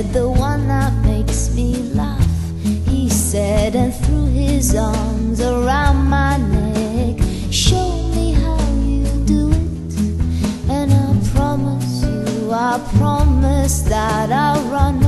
said, the one that makes me laugh. He said, and threw his arms around my neck. Show me how you do it, and I promise that I'll run